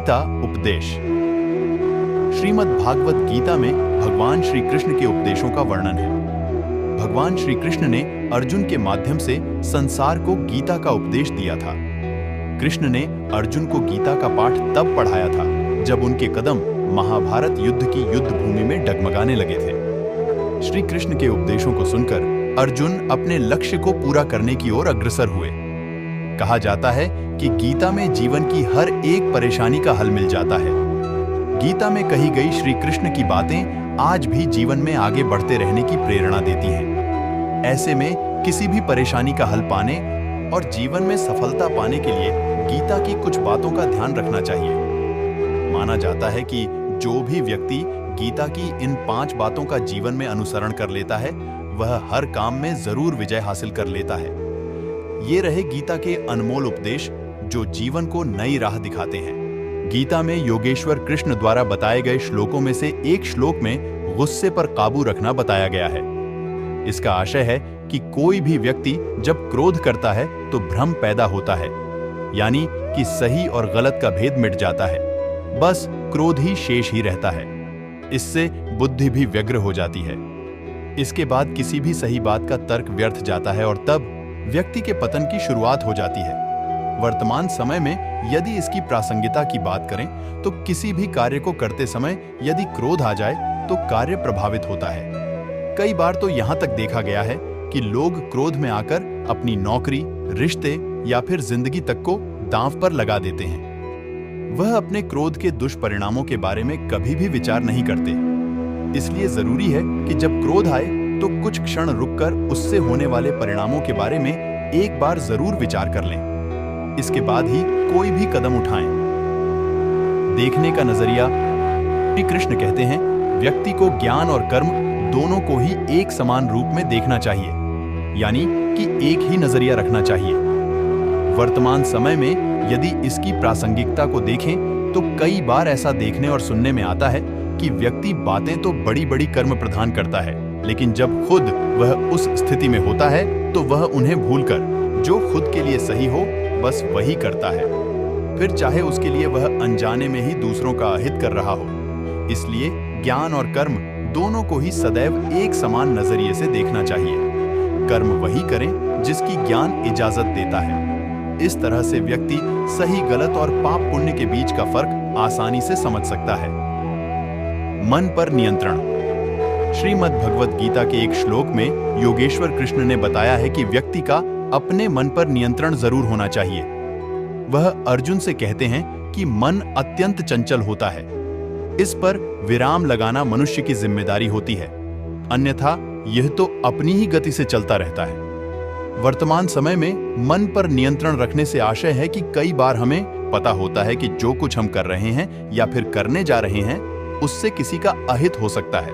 गीता उपदेश। श्रीमद् भागवत गीता में भगवान श्री कृष्ण के उपदेशों का वर्णन है। भगवान श्री कृष्ण ने अर्जुन के माध्यम से संसार को गीता का उपदेश दिया था। कृष्ण ने अर्जुन को गीता का पाठ तब पढ़ाया था जब उनके कदम महाभारत युद्ध की युद्ध भूमि में डगमगाने लगे थे। श्री कृष्ण के उपदेशों को सुनकर अर्जुन अपने लक्ष्य को पूरा करने की ओर अग्रसर हुए। कहा जाता है कि गीता में जीवन की हर एक परेशानी का हल मिल जाता है। गीता में कही गई श्री कृष्ण की बातें आज भी जीवन में आगे बढ़ते रहने की प्रेरणा देती हैं। ऐसे में किसी भी परेशानी का हल पाने और जीवन में सफलता पाने के लिए गीता की कुछ बातों का ध्यान रखना चाहिए। माना जाता है कि जो भी व्यक्ति गीता की इन 5 बातों का जीवन में अनुसरण कर लेता है, वह हर काम में जरूर विजय हासिल कर लेता है। ये रहे गीता के अनमोल उपदेश जो जीवन को नई राह दिखाते हैं। गीता में योगेश्वर कृष्ण द्वारा बताए गए श्लोकों में से एक श्लोक में गुस्से पर काबू रखना बताया गया है। इसका आशय है कि कोई भी व्यक्ति जब क्रोध करता है तो भ्रम पैदा होता है, यानी कि सही और गलत का भेद मिट जाता है। बस क्रोध ही शेष ही रहता है। इससे बुद्धि भी व्यग्र हो जाती है। इसके बाद किसी भी सही बात का तर्क व्यर्थ जाता है और तब व्यक्ति के पतन की शुरुआत हो जाती है। वर्तमान समय में यदि इसकी प्रासंगिकता की बात करें तो किसी भी कार्य को करते समय यदि क्रोध आ जाए तो कार्य प्रभावित होता है। कई बार तो यहाँ तक देखा गया है कि लोग क्रोध में आकर अपनी नौकरी, रिश्ते या फिर जिंदगी तक को दांव पर लगा देते हैं। वह अपने क्रोध के दुष्परिणामों के बारे में कभी भी विचार नहीं करते। इसलिए जरूरी है कि जब क्रोध आए तो कुछ क्षण रुककर उससे होने वाले परिणामों के बारे में एक बार जरूर विचार कर लें। इसके बाद ही कोई भी कदम उठाएं। देखने का नजरिया। श्री कृष्ण कहते हैं, व्यक्ति को ज्ञान और कर्म दोनों को ही एक समान रूप में देखना चाहिए, यानी कि एक ही नजरिया रखना चाहिए। वर्तमान समय में यदि इसकी प्रासंगिकता को देखें तो कई बार ऐसा देखने और सुनने में आता है कि व्यक्ति बातें तो बड़ी बड़ी कर्म प्रदान करता है, लेकिन जब खुद वह उस स्थिति में होता है तो वह उन्हें भूलकर जो खुद के लिए सही हो बस वही करता है, फिर चाहे उसके लिए वह अनजाने में ही दूसरों का अहित कर रहा हो। इसलिए ज्ञान और कर्म दोनों को ही सदैव एक समान नजरिए से देखना चाहिए। कर्म वही करें जिसकी ज्ञान इजाजत देता है। इस तरह से व्यक्ति सही गलत और पाप पुण्य के बीच का फर्क आसानी से समझ सकता है। मन पर नियंत्रण। श्रीमद् भगवत गीता के एक श्लोक में योगेश्वर कृष्ण ने बताया है कि व्यक्ति का अपने मन पर नियंत्रण जरूर होना चाहिए। वह अर्जुन से कहते हैं कि मन अत्यंत चंचल होता है। इस पर विराम लगाना मनुष्य की जिम्मेदारी होती है, अन्यथा यह तो अपनी ही गति से चलता रहता है। वर्तमान समय में मन पर नियंत्रण रखने से आशय है कि कई बार हमें पता होता है कि जो कुछ हम कर रहे हैं या फिर करने जा रहे हैं उससे किसी का अहित हो सकता है,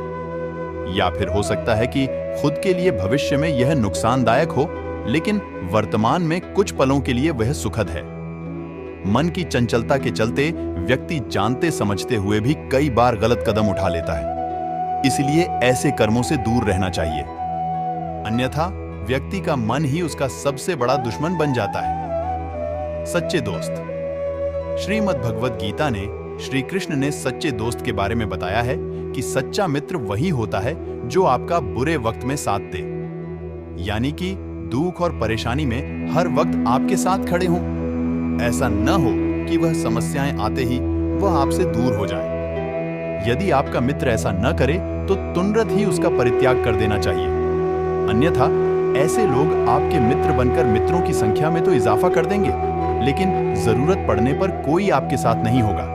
या फिर हो सकता है कि खुद के लिए भविष्य में यह नुकसानदायक हो, लेकिन वर्तमान में कुछ पलों के लिए वह सुखद है। मन की चंचलता के चलते व्यक्ति जानते समझते हुए भी कई बार गलत कदम उठा लेता है। इसलिए ऐसे कर्मों से दूर रहना चाहिए, अन्यथा व्यक्ति का मन ही उसका सबसे बड़ा दुश्मन बन जाता है। सच्चे दोस्त। श्रीमद् भगवत गीता ने श्री कृष्ण ने सच्चे दोस्त के बारे में बताया है कि सच्चा मित्र वही होता है जो आपका बुरे वक्त में साथ दे, यानी कि दुख और परेशानी में हर वक्त आपके साथ खड़े हों। ऐसा न हो कि वह समस्याएं आते ही वह आपसे दूर हो जाए। यदि आपका मित्र ऐसा न करे तो तुरंत ही उसका परित्याग कर देना चाहिए, अन्यथा ऐसे लोग आपके मित्र बनकर मित्रों की संख्या में तो इजाफा कर देंगे, लेकिन जरूरत पड़ने पर कोई आपके साथ नहीं होगा।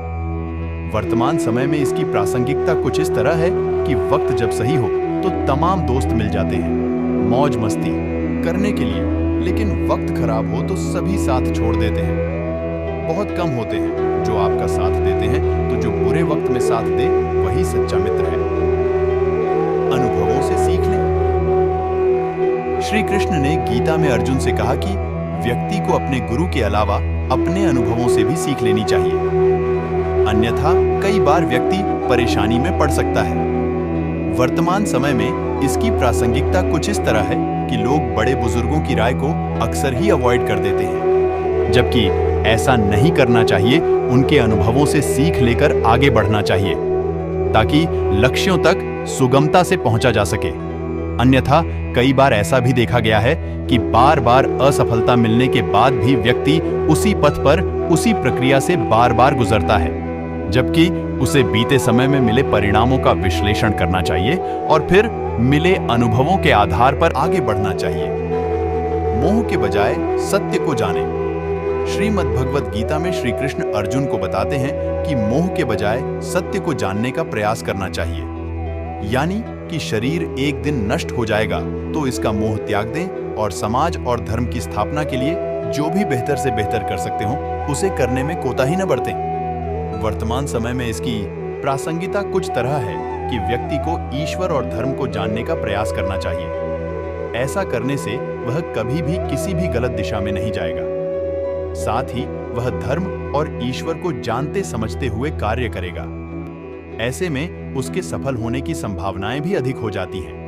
वर्तमान समय में इसकी प्रासंगिकता कुछ इस तरह है कि वक्त जब सही हो तो तमाम दोस्त मिल जाते हैं मौज मस्ती करने के लिए, लेकिन वक्त खराब हो तो सभी साथ छोड़ देते हैं। बहुत कम होते हैं जो आपका साथ देते हैं, तो जो बुरे वक्त में साथ दे वही सच्चा मित्र है। अनुभवों से सीख लें। श्री कृष्ण ने गीता में अर्जुन से कहा कि व्यक्ति को अपने गुरु के अलावा अपने अनुभवों से भी सीख लेनी चाहिए, अन्यथा कई बार व्यक्ति परेशानी में पड़ सकता है। वर्तमान समय में इसकी प्रासंगिकता कुछ इस तरह है कि लोग बड़े बुजुर्गों की राय को अक्सर ही अवॉइड कर देते हैं, जबकि ऐसा नहीं करना चाहिए, उनके अनुभवों से सीख लेकर आगे बढ़ना चाहिए ताकि लक्ष्यों तक सुगमता से पहुंचा जा सके। अन्यथा कई बार ऐसा भी देखा गया है कि बार बार असफलता मिलने के बाद भी व्यक्ति उसी पथ पर उसी प्रक्रिया से बार बार गुजरता है, जबकि उसे बीते समय में मिले परिणामों का विश्लेषण करना चाहिए और फिर मिले अनुभवों के आधार पर आगे बढ़ना चाहिए। मोह के बजाय सत्य को जाने। श्रीमद् भगवत गीता में श्री कृष्ण अर्जुन को बताते हैं कि मोह के बजाय सत्य को जानने का प्रयास करना चाहिए, यानी कि शरीर एक दिन नष्ट हो जाएगा तो इसका मोह त्याग दें और समाज और धर्म की स्थापना के लिए जो भी बेहतर से बेहतर कर सकते हो उसे करने में कोताही न बरतें। वर्तमान समय में इसकी प्रासंगिकता कुछ तरह है कि व्यक्ति को ईश्वर और धर्म को जानने का प्रयास करना चाहिए। ऐसा करने से वह कभी भी किसी भी गलत दिशा में नहीं जाएगा। साथ ही वह धर्म और ईश्वर को जानते समझते हुए कार्य करेगा। ऐसे में उसके सफल होने की संभावनाएं भी अधिक हो जाती हैं।